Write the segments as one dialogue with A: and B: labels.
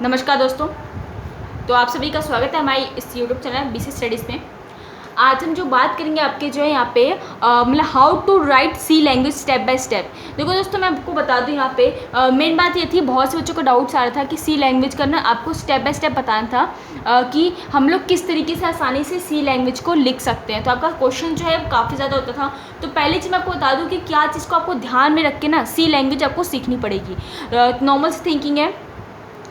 A: नमस्कार दोस्तों। तो आप सभी का स्वागत है हमारी इस यूट्यूब चैनल बीसी स्टडीज़ में। आज हम जो बात करेंगे आपके जो है यहाँ पे मतलब how to write C language step by step. देखो दोस्तों, मैं आपको बता दूँ यहाँ पे मेन बात ये थी, बहुत से बच्चों को डाउट्स आ रहा था कि सी लैंग्वेज करना आपको स्टेप बाय स्टेप बताना था कि हम लोग किस तरीके से आसानी से सी लैंग्वेज को लिख सकते हैं। तो आपका क्वेश्चन जो है काफ़ी ज़्यादा होता था। तो पहले चीज़ मैं आपको बता दूँ कि क्या चीज़ को आपको ध्यान में रख के ना सी लैंग्वेज आपको सीखनी पड़ेगी। नॉर्मल सी थिंकिंग है।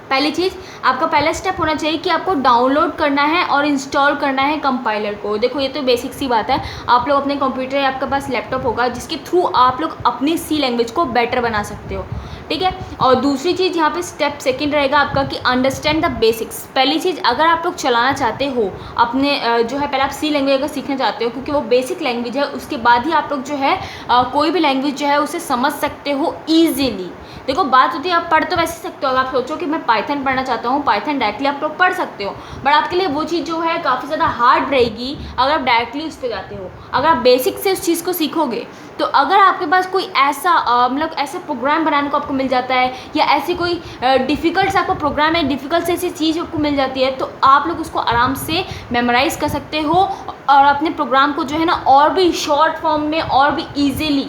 A: पहली चीज़, आपका पहला स्टेप होना चाहिए कि आपको डाउनलोड करना है और इंस्टॉल करना है कंपाइलर को। देखो ये तो बेसिक सी बात है। आप लोग अपने कंप्यूटर या आपके पास लैपटॉप होगा जिसके थ्रू आप लोग अपनी सी लैंग्वेज को बेटर बना सकते हो, ठीक है। और दूसरी चीज़ यहाँ पे स्टेप सेकंड रहेगा आपका कि अंडरस्टैंड द बेसिक्स। पहली चीज़, अगर आप लोग चलाना चाहते हो अपने जो है, पहले आप सी लैंग्वेज अगर सीखना चाहते हो क्योंकि वो बेसिक लैंग्वेज है, उसके बाद ही आप लोग जो है कोई भी लैंग्वेज जो है उसे समझ सकते हो ईजिली। देखो बात होती है, आप पढ़ तो वैसे सकते हो। अगर आप सोचो कि मैं पाइथन पढ़ना चाहता हूँ, पाइथन डायरेक्टली आप लोग पढ़ सकते हो, बट आपके लिए वो चीज़ जो है काफ़ी ज़्यादा हार्ड रहेगी अगर आप डायरेक्टली उस पर जाते हो। अगर आप बेसिक से उस चीज़ को सीखोगे तो अगर आपके पास कोई ऐसा मतलब ऐसा प्रोग्राम बनाने को आपको मिल जाता है या ऐसी कोई डिफ़िकल्ट सा आपको प्रोग्राम है, डिफ़िकल्ट से ऐसी चीज़ आपको मिल जाती है, तो आप लोग उसको आराम से मेमोराइज़ कर सकते हो और अपने प्रोग्राम को जो है ना और भी शॉर्ट फॉर्म में और भी ईजिली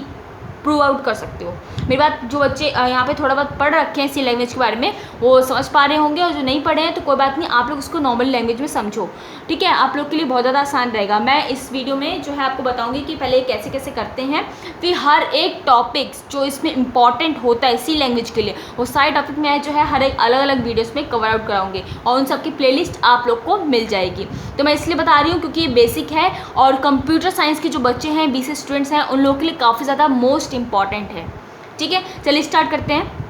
A: प्रूव आउट कर सकते हो। मेरी बात, जो बच्चे यहाँ पे थोड़ा बहुत पढ़ रखे हैं सी लैंग्वेज के बारे में वो समझ पा रहे होंगे, और जो नहीं पढ़े हैं तो कोई बात नहीं, आप लोग उसको नॉर्मल लैंग्वेज में समझो, ठीक है। आप लोग के लिए बहुत ज़्यादा आसान रहेगा। मैं इस वीडियो में जो है आपको बताऊंगी कि पहले कैसे कैसे करते हैं, फिर हर एक टॉपिक्स जो इसमें इंपॉर्टेंट होता है सी लैंग्वेज के लिए वो सारे टॉपिक मैं जो है हर एक अलग अलग वीडियोज़ में कवर आउट कराऊंगी और उन सबकी प्लेलिस्ट आप लोग को मिल जाएगी। तो मैं इसलिए बता रही हूँ क्योंकि ये बेसिक है और कंप्यूटर साइंस के जो बच्चे हैं, बीसी स्टूडेंट्स हैं, उन लोगों के लिए काफ़ी ज़्यादा मोस्ट इंपॉर्टेंट है, ठीक है। चलिए स्टार्ट करते हैं।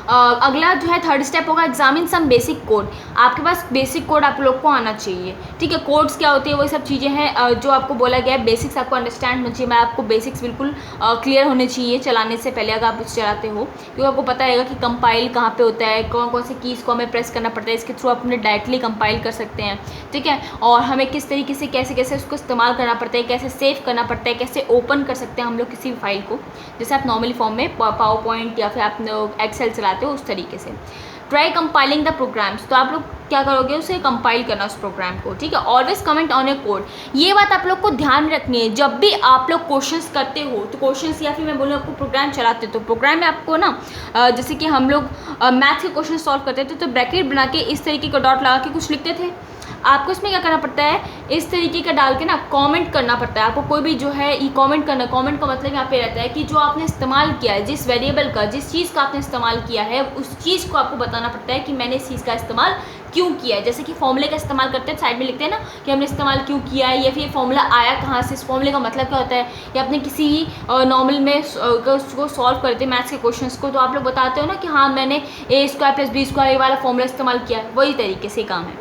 A: अगला जो है थर्ड स्टेप होगा एग्जामिन सम बेसिक कोड। आपके पास बेसिक कोड आप लोग को आना चाहिए, ठीक है। कोड्स क्या होते हैं, वो सब चीज़ें हैं जो आपको बोला गया है, बेसिक्स आपको अंडरस्टैंड होना चाहिए। मैं आपको बेसिक्स बिल्कुल क्लियर होने चाहिए चलाने से पहले अगर आप इसे चलाते हो, क्योंकि आपको पता रहेगा कि कंपाइल कहाँ पे होता है, कौन कौन से कीज़ को हमें प्रेस करना पड़ता है, इसके थ्रू अपने डायरेक्टली कंपाइल कर सकते हैं, ठीक है। और हमें किस तरीके से कैसे कैसे उसको इस्तेमाल करना पड़ता है, कैसे सेव करना पड़ता है, कैसे ओपन कर सकते हैं हम लोग किसी भी फाइल को, जैसे आप नॉर्मली फॉर्म में पावर पॉइंट या फिर आप एक्सेल चलाते हो उस तरीके से। ट्राई कंपाइलिंग द प्रोग्राम्स, तो आप लोग क्या करोगे, उसे कंपाइल करना उस प्रोग्राम को, ठीक है। Always comment on A code, ये बात आप लोग को ध्यान रखनी है। जब भी आप लोग क्वेश्चंस करते हो तो क्वेश्चंस या फिर मैं बोलूँ आपको प्रोग्राम चलाते हो तो प्रोग्राम में आपको ना जैसे कि हम लोग मैथ के क्वेश्चन सॉल्व करते थे तो ब्रैकेट बना के इस तरीके का डॉट लगा के कुछ लिखते थे। आपको इसमें क्या करना पड़ता है, इस तरीके का डाल के ना कमेंट करना पड़ता है आपको। कोई भी जो है ये कमेंट करना, कमेंट का मतलब यहाँ पे रहता है कि जो आपने इस्तेमाल किया है, जिस वेरिएबल का, जिस चीज़ का आपने इस्तेमाल किया है, उस चीज़ को आपको बताना पड़ता है कि मैंने इस चीज़ का इस्तेमाल क्यों किया है। जैसे कि फॉर्मूले का इस्तेमाल करते हैं, साइड में लिखते हैं ना कि हमने इस्तेमाल क्यों किया है, या फिर फॉर्मूला आया कहाँ से, इस फॉर्मूले का मतलब क्या होता है, या अपने किसी नॉर्मल में उसको सॉल्व करते हैं मैथ्स के क्वेश्चंस को, तो आप लोग बताते हो ना कि हाँ मैंने a² + b² ये वाला फॉर्मूला इस्तेमाल किया है, वही तरीके से काम है।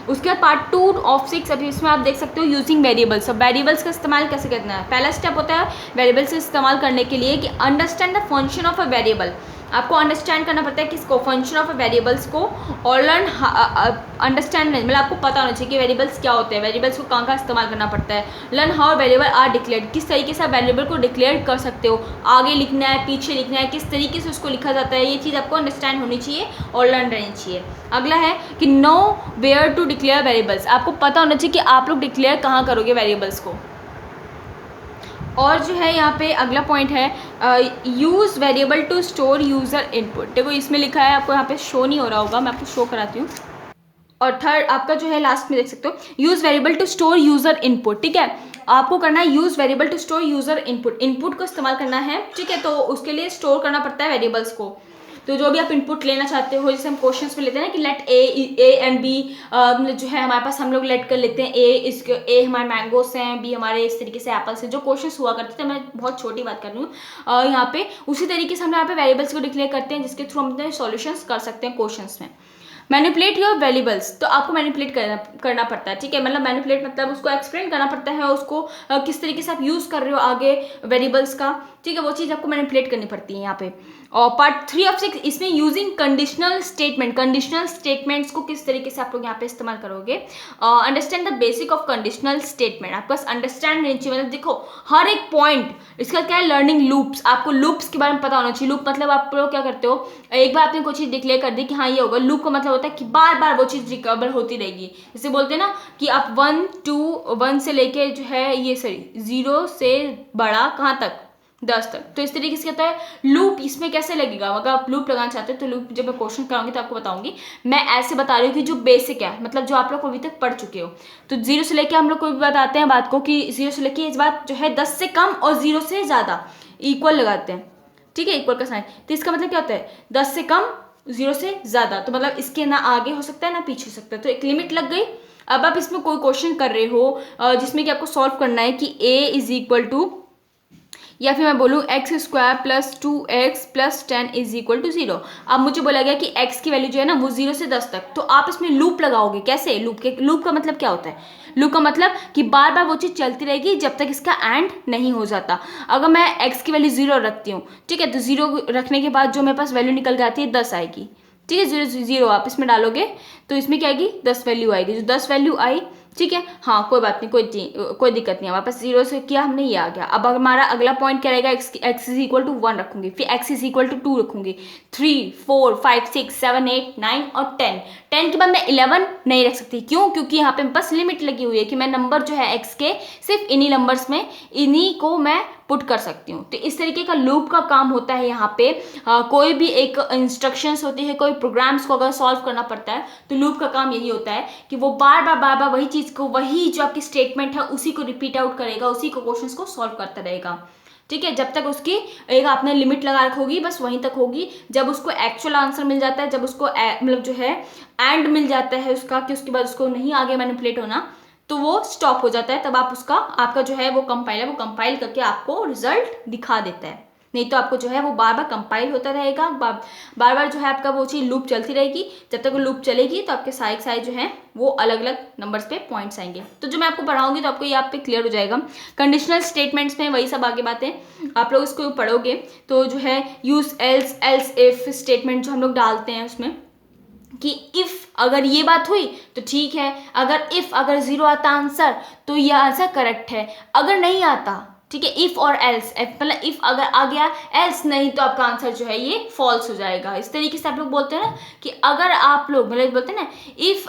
A: उसके बाद पार्ट 2 ऑफ 6, अभी इसमें आप देख सकते हो यूजिंग वेरिएबल्स। अब वेरिएबल्स का इस्तेमाल कैसे करना है, पहला स्टेप होता है वेरिएबल्स इस्तेमाल करने के लिए कि understand the function of a variable. आपको अंडरस्टैंड करना पड़ता है किसको, फंक्शन ऑफ वेरिएबल्स को, और लर्न अंडरस्टैंड मतलब आपको पता होना चाहिए कि वेरिएबल्स क्या होते हैं, वेरिएबल्स को कहाँ इस्तेमाल करना पड़ता है। Learn how variable are declared, किस तरीके से आप वेरिएबल को डिक्लेयर कर सकते हो, आगे लिखना है पीछे लिखना है, किस तरीके से उसको लिखा जाता है, ये चीज़ आपको अंडरस्टैंड होनी चाहिए और लर्न रहनी चाहिए। अगला है कि know where to declare variables, आपको पता होना चाहिए कि आप लोग डिक्लेयर कहाँ करोगे वेरिएबल्स को। और जो है यहाँ पे अगला पॉइंट है use variable to store user input. देखो इसमें लिखा है, आपको यहाँ पे शो नहीं हो रहा होगा, मैं आपको शो कराती हूँ। और थर्ड आपका जो है लास्ट में देख सकते हो use variable to store user input, ठीक है। आपको करना है use variable to store user input, input को इस्तेमाल करना है, ठीक है। तो उसके लिए स्टोर करना पड़ता है वेरिएबल्स को। तो जो भी आप इनपुट लेना चाहते हो, जैसे हम क्वेश्चंस में लेते हैं ना कि लेट ए एंड बी, जो है हमारे पास हम लोग लेट कर लेते हैं ए हमारे मैंगोस हैं, बी हमारे इस तरीके से एप्पल्स हैं, जो क्वेश्चंस हुआ करते थे, मैं बहुत छोटी बात कर रही हूँ यहाँ पे। उसी तरीके से हम यहाँ पे वेरिएबल्स को डिक्लेयर करते हैं जिसके थ्रू हम अपने सॉल्यूशंस कर सकते हैं क्वेश्चंस में। मैनिपुलेट योर वेरिएबल्स, तो आपको मैनिपुलेट करना पड़ता है, ठीक है। मतलब मैनिपुलेट मतलब उसको एक्सप्लेन करना पड़ता है, उसको किस तरीके से आप यूज़ कर रहे हो आगे वेरिएबल्स का, ठीक है, वो चीज़ आपको मैनिपुलेट करनी पड़ती है यहाँ पे। और पार्ट 3 ऑफ 6 इसमें using conditional statement, conditional statements को किस तरीके से आप लोग यहाँ पे इस्तेमाल करोगे। Understand the basic of conditional statement, आपको बस अंडरस्टैंड नहीं चाहिए, मतलब देखो हर एक पॉइंट, इसका क्या है लर्निंग लूप्स, आपको लूप्स के बारे में पता होना चाहिए। लूप मतलब आप लोग क्या करते हो, एक बार आपने कोई चीज़ डिक्लेयर कर दी कि हाँ ये होगा, लूप का मतलब होता है कि बार बार वो चीज़ रिकवर होती रहेगी। जैसे बोलते हैं ना कि आप 1 से लेके जो है ये 0 से बड़ा कहाँ तक 10 तक, तो इस तरीके से कहता है लूप इसमें कैसे लगेगा। अगर आप लूप लगाना चाहते हो तो लूप जब मैं क्वेश्चन कराऊंगी तो आपको बताऊंगी। मैं ऐसे बता रही हूँ कि जो बेसिक है, मतलब जो आप लोग अभी तक पढ़ चुके हो। तो 0 से लेके हम लोग कोई भी बताते हैं बात को कि 0 से लेके इस बात जो है 10 से कम और 0 से ज़्यादा इक्वल लगाते हैं, ठीक है, इक्वल का साइन। तो इसका मतलब क्या होता है 10 से कम 0 से ज़्यादा, तो मतलब इसके ना आगे हो सकता है ना पीछे हो सकता है, तो एक लिमिट लग गई। अब आप इसमें कोई क्वेश्चन कर रहे हो जिसमें कि आपको सॉल्व करना है कि a इज इक्वल टू, या फिर मैं बोलूँ x² + 2x + 10 is equal to 0। अब मुझे बोला गया कि x की वैल्यू जो है ना वो 0 से 10 तक, तो आप इसमें लूप लगाओगे कैसे। लूप का मतलब क्या होता है, लूप का मतलब कि बार बार वो चीज़ चलती रहेगी जब तक इसका एंड नहीं हो जाता। अगर मैं x की वैल्यू 0 रखती हूँ, ठीक है, तो 0 रखने के बाद जो मेरे पास वैल्यू निकल के आती है 10 आएगी, ठीक है। 0 आप इसमें डालोगे तो इसमें क्या आएगी 10 वैल्यू आएगी, जो 10 वैल्यू आई, ठीक है। हाँ कोई बात नहीं, कोई दिक्कत नहीं है, वापस 0 से किया हमने, ये आ गया। अब हमारा अगला पॉइंट क्या रहेगा, x इज इक्वल टू 1 रखूंगी, फिर x इज इक्वल टू 2 रखूंगी, 3 4 5 6 7 8 9 और 10 के बाद मैं 11 नहीं रख सकती। क्यों, क्योंकि यहाँ पे बस लिमिट लगी हुई है कि मैं नंबर जो है x के सिर्फ इन्हीं नंबर्स में इन्हीं को मैं पुट कर सकती हूँ। तो इस तरीके का लूप का काम होता है यहाँ पे। कोई भी एक इंस्ट्रक्शंस होती है, कोई प्रोग्राम्स को अगर सॉल्व करना पड़ता है तो लूप का काम यही होता है कि वो बार बार वही चीज़ को, वही जो आपकी स्टेटमेंट है उसी को रिपीट आउट करेगा, उसी को क्वेश्चंस को सॉल्व करता रहेगा, ठीक है। जब तक उसकी एक आपने लिमिट लगा रखी होगी बस वहीं तक होगी। जब उसको एक्चुअल आंसर मिल जाता है, जब उसको मतलब जो है एंड मिल जाता है उसका, कि उसके बाद उसको नहीं आगे मैनिपुलेट होना, तो वो स्टॉप हो जाता है। तब आप आपका जो है वो कंपाइलर वो कंपाइल करके आपको रिजल्ट दिखा देता है। नहीं तो आपको जो है वो बार बार कंपाइल होता रहेगा, बार बार जो है आपका वो चीज़ लूप चलती रहेगी। जब तक वो लूप चलेगी तो आपके साइड जो है वो अलग अलग नंबर्स पे पॉइंट्स आएंगे। तो जो मैं आपको पढ़ाऊंगी तो आपको ये आप पे क्लियर हो जाएगा। कंडीशनल स्टेटमेंट्स में वही सब आगे बातें आप लोग इसको पढ़ोगे तो जो है यूज एल्स इफ स्टेटमेंट जो हम लोग डालते हैं उसमें कि इफ़ अगर ये बात हुई तो ठीक है, अगर 0 आता आंसर तो ये आंसर करेक्ट है, अगर नहीं आता, ठीक है, इफ़ और एल्स, मतलब इफ़ अगर आ गया एल्स नहीं तो आपका आंसर जो है ये फॉल्स हो जाएगा। इस तरीके से आप लोग बोलते हैं ना कि अगर आप लोग मतलब बोलते हैं ना इफ़,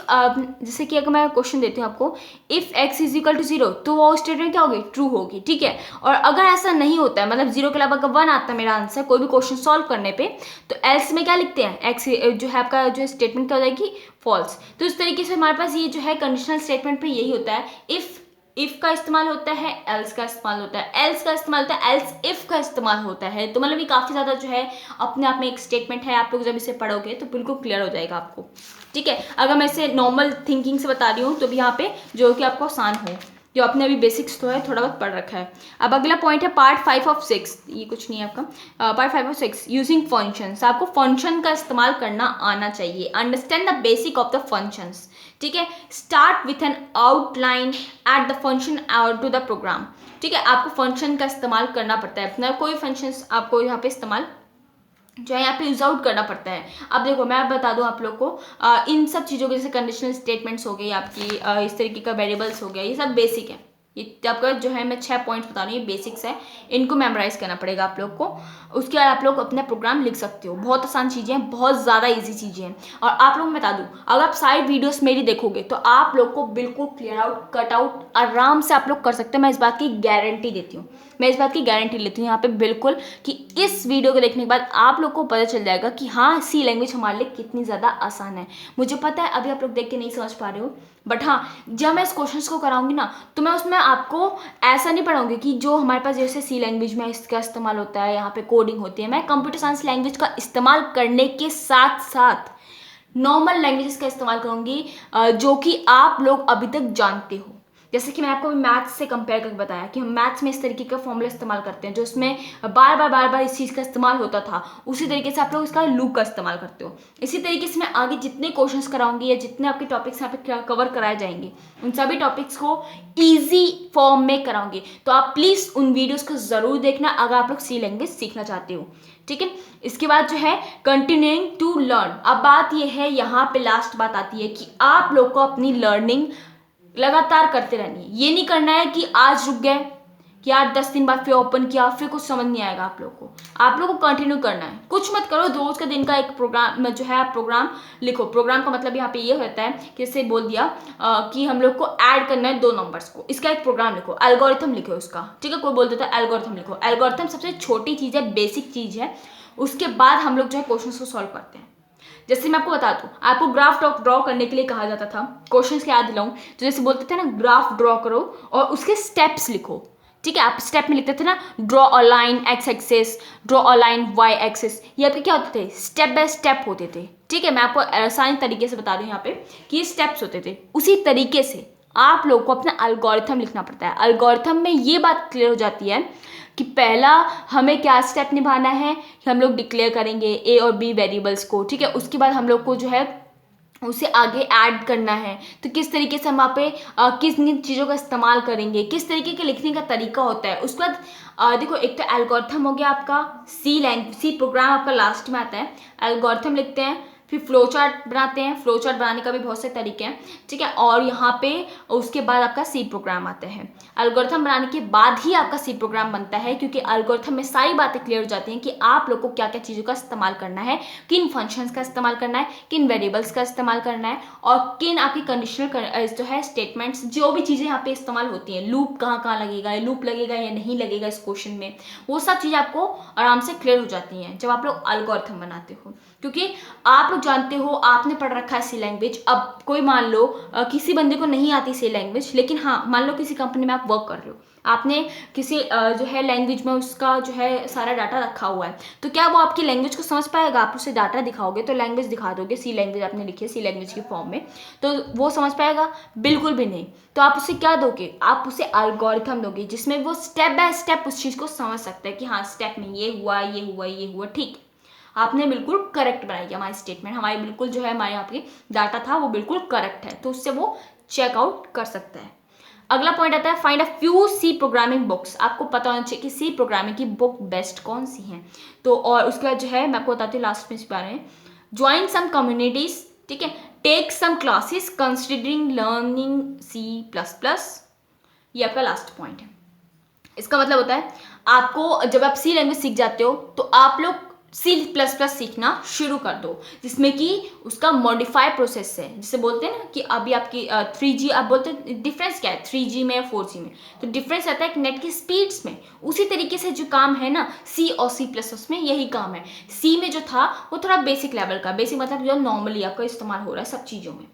A: जैसे कि अगर मैं क्वेश्चन देती हूँ आपको, if x is equal to 0 तो वो स्टेटमेंट क्या होगी, ट्रू होगी, ठीक है। और अगर ऐसा नहीं होता है, मतलब 0 के अलावा अगर 1 आता है मेरा आंसर कोई भी क्वेश्चन सॉल्व करने पे, तो एल्स में क्या लिखते हैं, x जो है आपका जो स्टेटमेंट क्या हो जाएगी, फॉल्स। तो इस तरीके से हमारे पास ये जो है कंडीशनल स्टेटमेंट पे यही होता है। इफ का इस्तेमाल होता है, एल्स का इस्तेमाल होता है, एल्स का इस्तेमाल होता है, एल्स इफ का इस्तेमाल होता है। तो मतलब ये काफ़ी ज़्यादा जो है अपने आप में एक स्टेटमेंट है। आप लोग जब इसे पढ़ोगे तो बिल्कुल क्लियर हो जाएगा आपको, ठीक है। अगर मैं इसे नॉर्मल थिंकिंग से बता रही हूँ तो भी यहाँ पे जो कि आपको आसान हो, जो आपने अभी बेसिक्स तो है थोड़ा बहुत पढ़ रखा है। अब अगला पॉइंट है पार्ट 5 ऑफ 6, ये कुछ नहीं है आपका, पार्ट 5 ऑफ 6 यूजिंग फंक्शंस। आपको फंक्शन का इस्तेमाल करना आना चाहिए। Understand the basic of the functions, ठीक है। Start with an outline at the function to the program, ठीक है। आपको फंक्शन का इस्तेमाल करना पड़ता है, अपना कोई फंक्शंस आपको यहाँ पे इस्तेमाल जो है यहाँ पे यूज आउट करना पड़ता है। अब देखो मैं बता दूँ आप लोग को, इन सब चीज़ों के जैसे कंडीशनल स्टेटमेंट्स हो गई आपकी, इस तरीके का वेरिएबल्स हो गया, ये सब बेसिक है। ये आपका जो है मैं 6 पॉइंट्स बता रही हूँ, ये बेसिक्स है, इनको मेमोराइज करना पड़ेगा आप लोग को। उसके बाद आप लोग अपना प्रोग्राम लिख सकते हो। बहुत आसान चीज़ें हैं, बहुत ज़्यादा इजी चीज़ें हैं। और आप लोग बता दूँ, अगर आप साइड वीडियोस मेरी देखोगे तो आप लोग को बिल्कुल क्लियर आउट कट आउट आराम से आप लोग कर सकते हो। मैं इस बात की गारंटी देती हूँ, मैं इस बात की गारंटी लेती हूँ यहाँ पे बिल्कुल, कि इस वीडियो को देखने के बाद आप लोग को पता चल जाएगा कि हाँ सी लैंग्वेज हमारे लिए कितनी ज़्यादा आसान है। मुझे पता है अभी आप लोग देख के नहीं समझ पा रहे हो, बट हाँ जब मैं इस क्वेश्चंस को कराऊंगी ना तो मैं उसमें आपको ऐसा नहीं पढ़ाऊंगी कि जो हमारे पास जैसे सी लैंग्वेज में इसका इस्तेमाल होता है, यहाँ पे कोडिंग होती है। मैं कंप्यूटर साइंस लैंग्वेज का इस्तेमाल करने के साथ साथ नॉर्मल लैंग्वेजेस का इस्तेमाल करूँगी जो कि आप लोग अभी तक जानते हो, जैसे कि मैंने आपको मैथ्स से कंपेयर करके बताया कि हम मैथ्स में इस तरीके का फॉर्मूला इस्तेमाल करते हैं जो उसमें बार बार इस चीज़ का इस्तेमाल होता था, उसी तरीके से आप लोग इसका लूप का इस्तेमाल करते हो। इसी तरीके से मैं आगे जितने क्वेश्चंस कराऊंगी या जितने आपके टॉपिक्स यहाँ पे कवर कराए जाएंगे उन सभी टॉपिक्स को ईजी फॉर्म में कराऊंगी। तो आप प्लीज़ उन वीडियोज़ को ज़रूर देखना अगर आप लोग सी लैंग्वेज सीखना चाहते हो, ठीक है। इसके बाद जो है कंटिन्यूइंग टू लर्न। अब बात ये है, यहाँ पे लास्ट बात आती है कि आप लोग को अपनी लर्निंग लगातार करते रहनी है। ये नहीं करना है कि आज रुक गए कि यार 10 दिन बाद फिर ओपन किया फिर कुछ समझ नहीं आएगा। आप लोगों को कंटिन्यू करना है, कुछ मत करो। रोज का दिन का एक प्रोग्राम जो है आप प्रोग्राम लिखो। प्रोग्राम का मतलब यहाँ पे ये होता है कि जैसे बोल दिया कि हम लोग को ऐड करना है 2 नंबर्स को, इसका एक प्रोग्राम लिखो, एल्गोरिथम लिखो उसका, ठीक है। कोई बोल देता है एल्गोरिथम लिखो। एल्गोरिथम सबसे छोटी चीज़ है, बेसिक चीज़ है। उसके बाद हम लोग जो है क्वेश्चन को सॉल्व करते हैं। जैसे मैं आपको बता दूं, आपको ग्राफ ड्रॉ करने के लिए कहा जाता था, क्वेश्चंस याद दिलाऊं तो जैसे बोलते थे ना ग्राफ ड्रॉ करो और उसके स्टेप्स लिखो, ठीक है। आप स्टेप में लिखते थे ना, draw a line x axis, draw a line y axis. ये आपके क्या होते थे, स्टेप बाय स्टेप होते थे, ठीक है। मैं आपको आसान तरीके से बता दूं यहाँ पे कि ये स्टेप्स होते थे। उसी तरीके से आप लोग को अपना एल्गोरिथम लिखना पड़ता है। एल्गोरिथम में ये बात क्लियर हो जाती है कि पहला हमें क्या स्टेप निभाना है कि हम लोग डिक्लेयर करेंगे ए और बी वेरिएबल्स को, ठीक है। उसके बाद हम लोग को जो है उसे आगे ऐड करना है, तो किस तरीके से हम वहाँ पे किस चीज़ों का इस्तेमाल करेंगे, किस तरीके के लिखने का तरीका होता है। उसके बाद देखो, एक तो एल्गोरिथम हो गया आपका, सी प्रोग्राम आपका लास्ट में आता है। एल्गोरिथम लिखते हैं, फिर फ्लो चार्ट बनाते हैं। फ्लो चार्ट बनाने का भी बहुत से तरीके हैं, ठीक है। और यहाँ पे उसके बाद आपका सी प्रोग्राम आता है। एल्गोरिथम बनाने के बाद ही आपका सी प्रोग्राम बनता है, क्योंकि एल्गोरिथम में सारी बातें क्लियर हो जाती हैं कि आप लोग को क्या क्या चीज़ों का इस्तेमाल करना है, किन फंक्शंस का इस्तेमाल करना है, किन वेरिएबल्स का इस्तेमाल करना है, और किन आपकी कंडीशनल जो है स्टेटमेंट्स, जो भी चीज़ें यहाँ पे इस्तेमाल होती हैं, लूप कहाँ लगेगा, लूप लगेगा या नहीं लगेगा इस क्वेश्चन में, वो सब चीज़ें आपको आराम से क्लियर हो जाती हैं जब आप लोग एल्गोरिथम बनाते हो। क्योंकि आप लोग जानते हो, आपने पढ़ रखा है सी लैंग्वेज। अब कोई मान लो किसी बंदे को नहीं आती सी लैंग्वेज, लेकिन हाँ मान लो किसी कंपनी में आप वर्क कर रहे हो, आपने किसी जो है लैंग्वेज में उसका जो है सारा डाटा रखा हुआ है, तो क्या वो आपकी लैंग्वेज को समझ पाएगा? आप उसे डाटा दिखाओगे तो लैंग्वेज दिखा दोगे, सी लैंग्वेज आपने लिखी है सी लैंग्वेज की फॉर्म में, तो वो समझ पाएगा? बिल्कुल भी नहीं। तो आप उसे क्या दोगे? आप उसे एल्गोरिथम दोगे जिसमें वो स्टेप बाय स्टेप उस चीज़ को समझ सकता है कि हाँ स्टेप में ये हुआ ये हुआ ये हुआ, ठीक। आपने बिल्कुल करेक्ट बनाई है हमारी स्टेटमेंट, हमारी बिल्कुल जो है हमारे यहाँ पे डाटा था वो बिल्कुल करेक्ट है, तो उससे वो चेकआउट कर सकता है। अगला पॉइंट आता है find a few C programming books. आपको पता होना चाहिए कि सी प्रोग्रामिंग की बुक बेस्ट कौन सी हैं। तो और उसके बाद जो है मैं आपको बताती हूँ लास्ट में इस बारे में, ज्वाइन सम कम्युनिटीज, ठीक है, take some classes considering learning C++। ये आपका लास्ट पॉइंट है। इसका मतलब होता है आपको जब आप सी लैंग्वेज सीख जाते हो तो आप लोग C++ सीखना शुरू कर दो, जिसमें कि उसका मॉडिफाई प्रोसेस है। जिसे बोलते हैं ना कि अभी आपकी 3G, आप बोलते हैं डिफरेंस क्या है 3G में या 4G में, तो डिफरेंस आता है नेट की स्पीड्स में। उसी तरीके से जो काम है ना C और C++ में यही काम है। C में जो था वो थोड़ा बेसिक लेवल का, बेसिक मतलब जो नॉर्मली आपका इस्तेमाल हो रहा है सब चीज़ों में।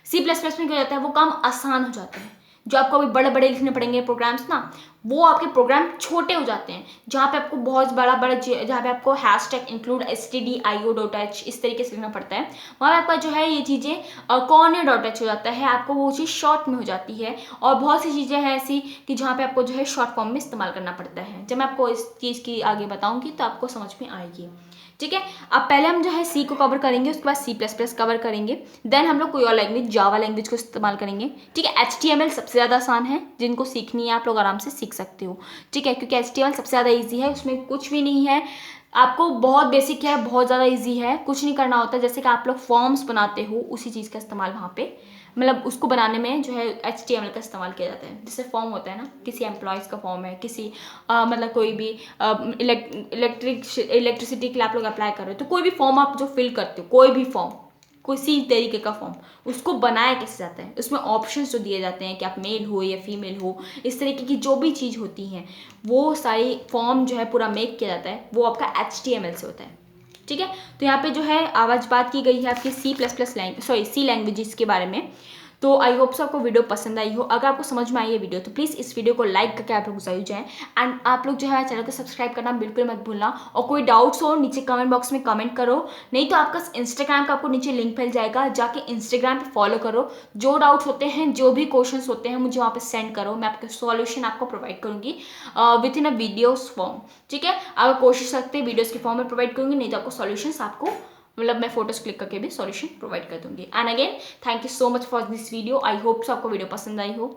A: C++ में क्या होता है, वो काम आसान हो जाता है। जो आपको अभी बड़े बड़े लिखने पड़ेंगे प्रोग्राम्स ना, वो आपके प्रोग्राम छोटे हो जाते हैं, जहाँ पे आपको बहुत बड़ा जहाँ पे आपको हैशटैग इंक्लूड stdio.h इस तरीके से लिखना पड़ता है, वहाँ पे आपका जो है ये चीज़ें corner.h हो जाता है, आपको वो चीज़ शॉर्ट में हो जाती है। और बहुत सी चीज़ें हैं ऐसी कि जहाँ पे आपको जो है शॉर्ट फॉर्म में इस्तेमाल करना पड़ता है। जब मैं आपको इस चीज़ की आगे बताऊँगी तो आपको समझ में आएगी, ठीक है। अब पहले हम जो है सी को कवर करेंगे, उसके बाद C++ कवर करेंगे, देन हम लोग कोई और लैंग्वेज जावा लैंग्वेज को इस्तेमाल करेंगे, ठीक है। HTML सबसे ज़्यादा आसान है, जिनको सीखनी है आप लोग आराम से सीख सकते हो, ठीक है, क्योंकि HTML सबसे ज़्यादा ईजी है, उसमें कुछ भी नहीं है। आपको बहुत बेसिक है, बहुत ज़्यादा ईजी है, कुछ नहीं करना होता। जैसे कि आप लोग फॉर्म्स बनाते हो उसी चीज़ का इस्तेमाल वहाँ पे, मतलब उसको बनाने में जो है HTML का इस्तेमाल किया जाता है। जैसे फॉर्म होता है ना, किसी एम्प्लॉयज़ का फॉर्म है, किसी मतलब कोई भी इलेक्ट्रिसिटी के लिए आप लोग अप्लाई कर रहे हो, तो कोई भी फॉर्म आप जो फिल करते हो, कोई भी फॉर्म, किसी तरीके का फॉर्म, उसको बनाया कैसे जाता है, उसमें ऑप्शंस जो दिए जाते हैं कि आप मेल हो या फीमेल हो, इस तरीके की जो भी चीज़ होती हैं वो सारी फॉर्म जो है पूरा मेक किया जाता है, वो आपका HTML से होता है, ठीक है। तो यहाँ पे जो है आवाज़ बात की गई है आपकी C लैंग्वेज के बारे में। तो आई होप सो आपको वीडियो पसंद आई हो। अगर आपको समझ में आई है वीडियो तो प्लीज़ इस वीडियो को लाइक करके आप लोग जरूर जाएं। एंड आप लोग जो है चैनल को सब्सक्राइब करना बिल्कुल मत भूलना। और कोई डाउट्स हो नीचे कमेंट बॉक्स में कमेंट करो, नहीं तो आपका इंस्टाग्राम का आपको नीचे लिंक मिल जाएगा, जाके इंस्टाग्राम पे फॉलो करो। जो डाउट्स होते हैं, जो भी क्वेश्चन होते हैं, मुझे वहाँ पे सेंड करो, मैं आपके सॉल्यूशन आपको प्रोवाइड करूँगी with in a videos form. ठीक है, अगर कोशिश सकते हैं वीडियोस के फॉर्म में प्रोवाइड करूँगी, नहीं तो आपको सॉल्यूशंस आपको मतलब मैं फोटोज क्लिक करके भी सॉल्यूशन प्रोवाइड कर दूंगी। And again thank you so much for this video. I hope so आपको वीडियो पसंद आई हो।